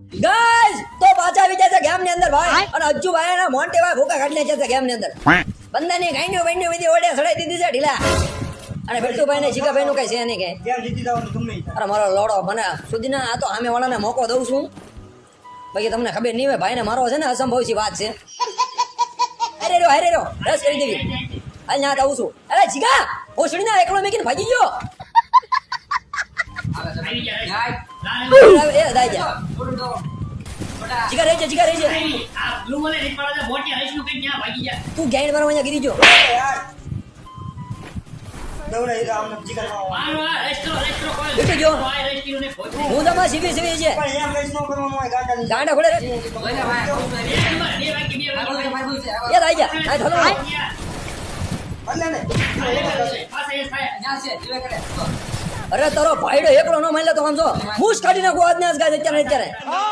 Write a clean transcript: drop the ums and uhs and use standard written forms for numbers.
Guys તો પાછા આવી જશે ગેમ ની અંદર ભાઈ અને અજ્જુ ભાઈ ના મોન્ટે ભાઈ ભૂકા કાઢી જશે ગેમ ની અંદર બંદાની ગાંડિયો બંડિયો વિધિ ઓડે સડાઈ દીધી છે ઢીલા અને બેટુભાઈ ને જીગાભાઈ નું કઈ છે નહીં કઈ ગેમ જીતી જવાનું ગમે ઈ. અરે મારો લોડો મને સુધીના આ તો સામે વાળાને મોકો દઉં છું બાકી તમને ખબર નહીં હોય ભાઈ ને મારો છે ને અસંભવ છે વાત છે અરે રો રસ કરી દેવી હાલ ના આવું છું અરે જીગા ઓસડી ના એકલો મેકીને ભાગી ગયો એ દાઈ જા જીગા રહી છે તું ગાઈડ મારવા અહીંયા ગીરી જો એ યાર દવડે ઈ તો આમને જીગરમાં બેઠો જો હું તમારા સીવી છે પણ એમ રેસ નો કરવાનું હોય ગાંડાની. ગાંડા ખોડે રે એ દાઈ જા આ થલો એટલે ને અરે તારો ભાઈડો એકલો ન માન્યો તો સમજો હું જ કાઢી નાખું આજને આજ ગાય અત્યારે